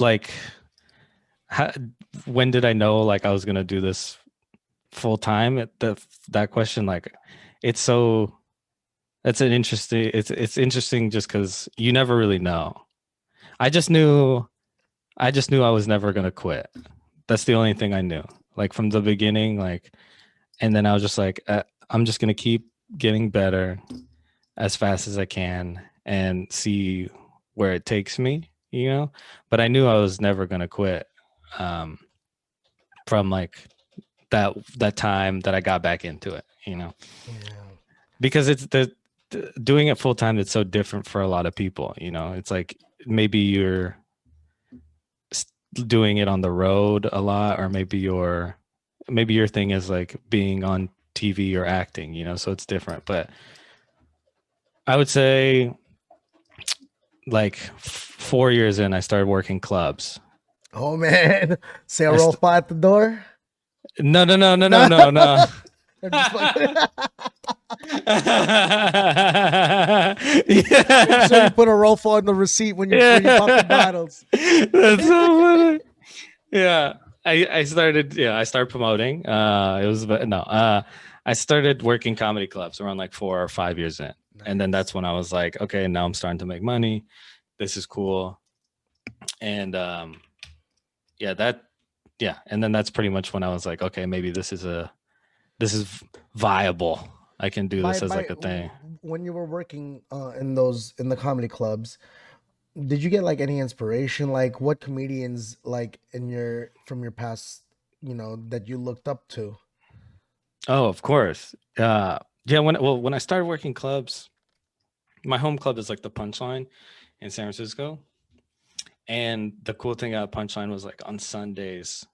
like how, when did I know like I was gonna do this full time? That question, like, it's so that's an interesting. It's interesting just because you never really know. I just knew I just knew I was never gonna quit. That's the only thing I knew. Like from the beginning, like, and then I was just like, I'm just gonna keep getting better as fast as I can and see where it takes me, you know. But I knew I was never gonna quit. Um, from like that time that I got back into it, you know, Yeah. because doing it full time. It's so different for a lot of people, you know. It's like maybe you're doing it on the road a lot, or maybe your thing is like being on TV or acting, you know, so it's different. But I would say like 4 years in, I started working clubs. Oh man, say I st- Orolfo at the door. no, no, no, no, no, No, no, no. I'm just fucking. Make sure you Yeah, put Orolfo on the receipt when you pop the yeah, bottles. that's so funny. Yeah, I started promoting. It was no. I started working comedy clubs around like 4 or 5 years in, and then Nice. that's when I was like, okay, now I'm starting to make money. This is cool, and yeah, yeah, and then that's pretty much when I was like, okay, maybe this is viable. I can do By this as by like a thing. when you were working in the comedy clubs, did you get like any inspiration? Like what comedians like in your from your past, that you looked up to? Oh, of course. Yeah. When I started working clubs, my home club is like the Punchline in San Francisco. And the cool thing about Punchline was like on Sundays,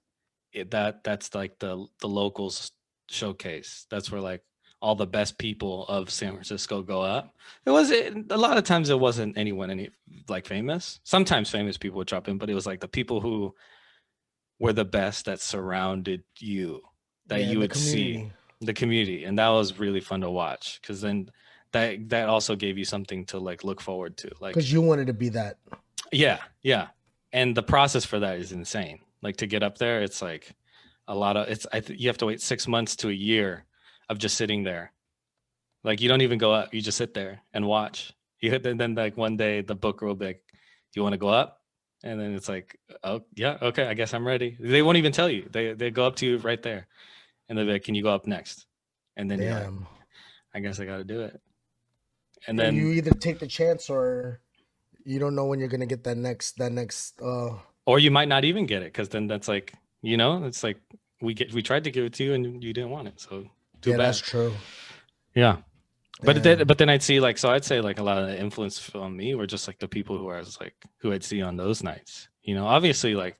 that's like the locals showcase. That's where like all the best people of San Francisco go up. A lot of times it wasn't any like famous. Sometimes famous people would drop in, but it was like the people who were the best that surrounded you, that Yeah, you the would see, community. the community. And that was really fun to watch because then that also gave you something to like look forward to. Like, Because you wanted to be that. yeah, yeah. And the process for that is insane. Like to get up there, it's like a lot of you have to wait 6 months to a year of just sitting there. Like you don't even go up, you just sit there and watch. Then like one day the booker will be like, "You want to go up?" And then it's like, "Oh yeah, okay, I guess I'm ready." They won't even tell you. They go up to you right there, and they're like, "Can you go up next?" And then you're like, Damn. "I guess I got to do it." And And you then, either take the chance or you don't know when you're gonna get that next or you might not even get it because then that's like, it's like we tried to give it to you and you didn't want it, so too yeah, that's bad. true. Yeah. Damn. But then I'd see like, so I'd say like a lot of the influence from me were just like the people who I was like who I'd see on those nights. You know, obviously like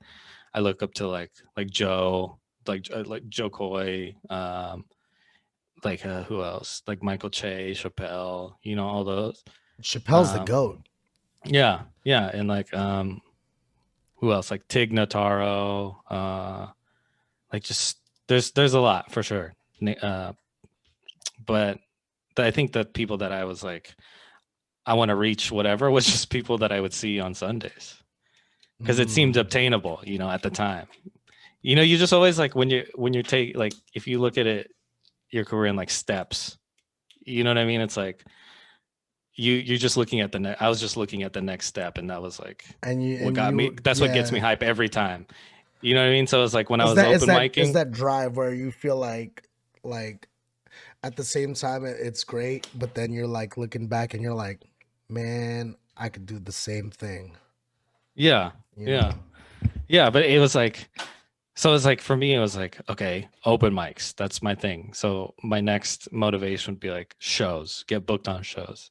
I look up to like Joe, like Joe Coy, like who else? Like Michael Che, Chappelle, all those. Chappelle's the Um, goat. yeah, yeah, and like who else? Like Tig Notaro, like just there's a lot for sure. But I think that people that I was like I want to reach whatever was just people that I would see on Sundays because it seemed Mm. obtainable, at the time. You just always like when you take like if you look at it your career in like steps, you know what I mean? It's like you're just looking at I was just looking at the next step, and that was like And you what and got me. you That's what gets me yeah. hype every time. You know what I mean? So it's like when I Is was that is open that is micing, that drive where you feel like at the same time it's great, but then you're like looking back and you're like, man, I could do the same thing, yeah, you yeah, know? yeah. But it was like so it's like for me, it was like, okay, open mics. That's my thing. So my next motivation would be like shows, get booked on shows.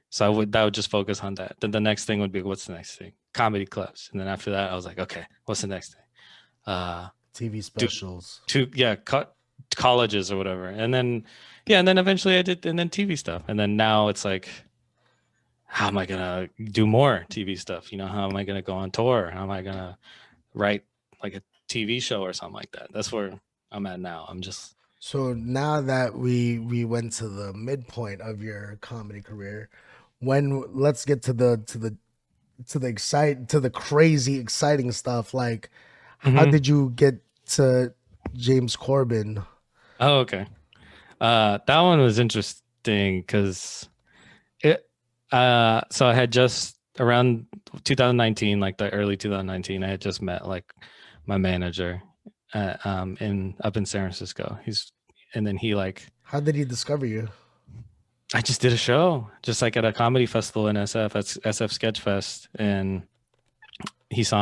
So that would just focus on that. Then the next thing would be what's the next thing? Comedy clubs. And then after that, I was like, okay, what's the next thing? Uh TV do specials. yeah, cut colleges or whatever. And then yeah, and then eventually I did and then TV stuff. And then now it's like, how am I gonna do more TV stuff? How am I gonna go on tour? How am I gonna write like a TV show or something like that? That's where I'm at now. I'm just So now that we went to the midpoint of your comedy career, when let's get to the to the crazy exciting stuff. Like, how Hmm. did you get to James Corbin? Oh, okay. That one was interesting because it. So I had just around 2019, like the early 2019, I had just met like my manager, in up in San Francisco. And then he like, How did he discover you? I just did a show, just like at a comedy festival in SF, at SF Sketch Fest, and he saw